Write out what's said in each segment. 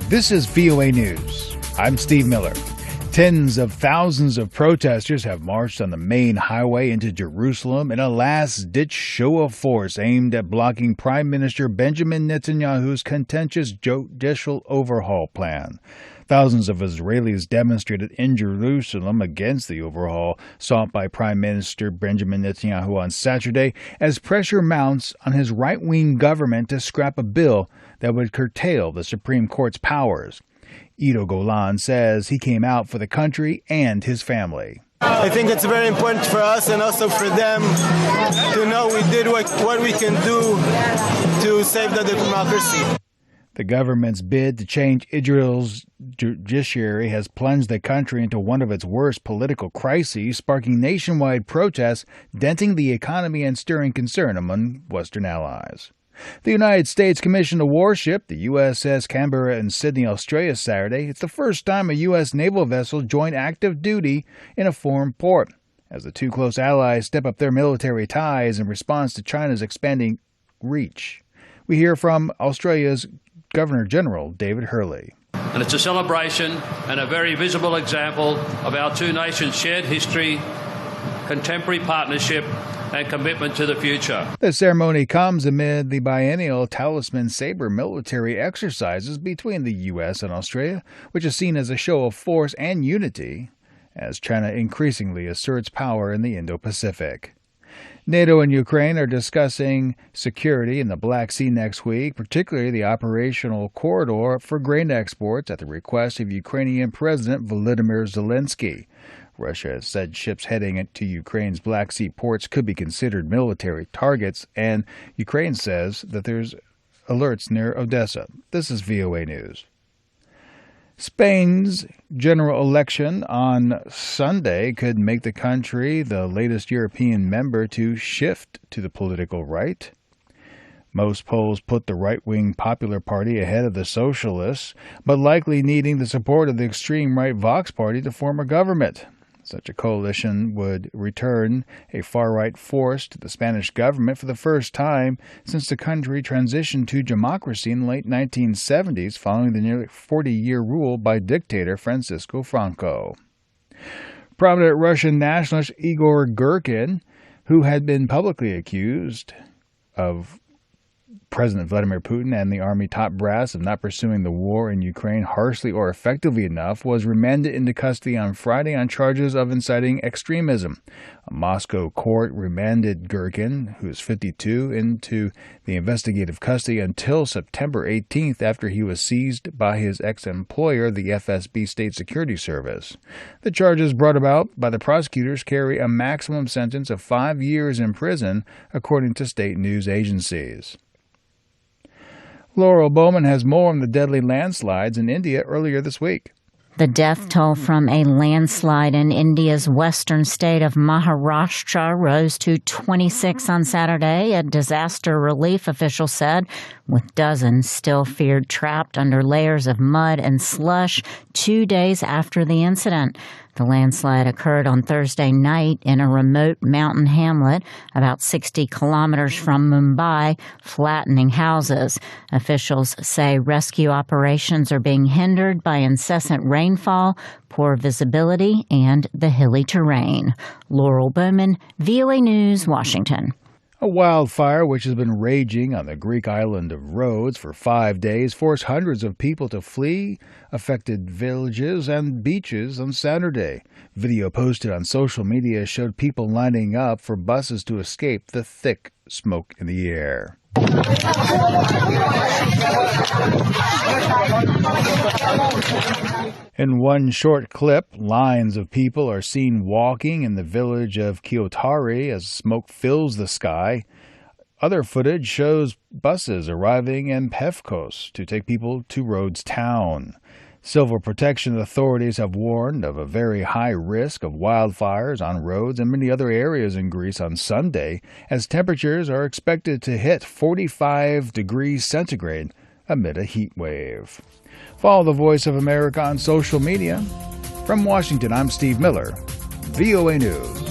This is VOA News. I'm Steve Miller. Tens of thousands of protesters have marched on the main highway into Jerusalem in a last-ditch show of force aimed at blocking Prime Minister Benjamin Netanyahu's contentious judicial overhaul plan. Thousands of Israelis demonstrated in Jerusalem against the overhaul sought by Prime Minister Benjamin Netanyahu on Saturday as pressure mounts on his right-wing government to scrap a bill that would curtail the Supreme Court's powers. Ido Golan says he came out for the country and his family. I think it's very important for us and also for them to know we did what we can do to save the democracy. The government's bid to change Israel's judiciary has plunged the country into one of its worst political crises, sparking nationwide protests, denting the economy and stirring concern among Western allies. The United States commissioned a warship, the USS Canberra in Sydney, Australia, Saturday. It's the first time a U.S. naval vessel joined active duty in a foreign port, as the two close allies step up their military ties in response to China's expanding reach. We hear from Australia's Governor-General David Hurley. And it's a celebration and a very visible example of our two nations' shared history, contemporary partnership, and commitment to the future. The ceremony comes amid the biennial Talisman Sabre military exercises between the U.S. and Australia, which is seen as a show of force and unity as China increasingly asserts power in the Indo-Pacific. NATO and Ukraine are discussing security in the Black Sea next week, particularly the operational corridor for grain exports at the request of Ukrainian President Volodymyr Zelensky. Russia has said ships heading to Ukraine's Black Sea ports could be considered military targets, and Ukraine says that there's alerts near Odessa. This is VOA News. Spain's general election on Sunday could make the country the latest European member to shift to the political right. Most polls put the right-wing Popular Party ahead of the Socialists, but likely needing the support of the extreme-right Vox Party to form a government. Such a coalition would return a far-right force to the Spanish government for the first time since the country transitioned to democracy in the late 1970s following the nearly 40-year rule by dictator Francisco Franco. Prominent Russian nationalist Igor Girkin, who had been publicly accused of President Vladimir Putin and the army top brass of not pursuing the war in Ukraine harshly or effectively enough, was remanded into custody on Friday on charges of inciting extremism. A Moscow court remanded Girkin, who is 52, into the investigative custody until September 18th after he was seized by his ex-employer, the FSB State Security Service. The charges brought about by the prosecutors carry a maximum sentence of 5 years in prison, according to state news agencies. Laurel Bowman has more on the deadly landslides in India earlier this week. The death toll from a landslide in India's western state of Maharashtra rose to 26 on Saturday, a disaster relief official said, with dozens still feared trapped under layers of mud and slush 2 days after the incident. The landslide occurred on Thursday night in a remote mountain hamlet about 60 kilometers from Mumbai, flattening houses. Officials say rescue operations are being hindered by incessant rainfall, poor visibility, and the hilly terrain. Laurel Bowman, VOA News, Washington. A wildfire, which has been raging on the Greek island of Rhodes for 5 days, forced hundreds of people to flee affected villages and beaches on Saturday. Video posted on social media showed people lining up for buses to escape the thick smoke in the air. In one short clip, lines of people are seen walking in the village of Kiotari as smoke fills the sky. Other footage shows buses arriving in Pefkos to take people to Rhodes town. Civil protection authorities have warned of a very high risk of wildfires on Rhodes and many other areas in Greece on Sunday, as temperatures are expected to hit 45 degrees centigrade amid a heat wave. Follow the Voice of America on social media. From Washington, I'm Steve Miller, VOA News.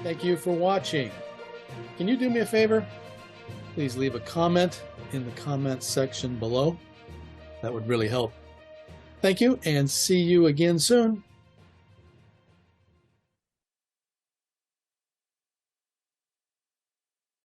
Thank you for watching. Can you do me a favor? Please leave a comment in the comments section below. That would really help. Thank you, and see you again soon.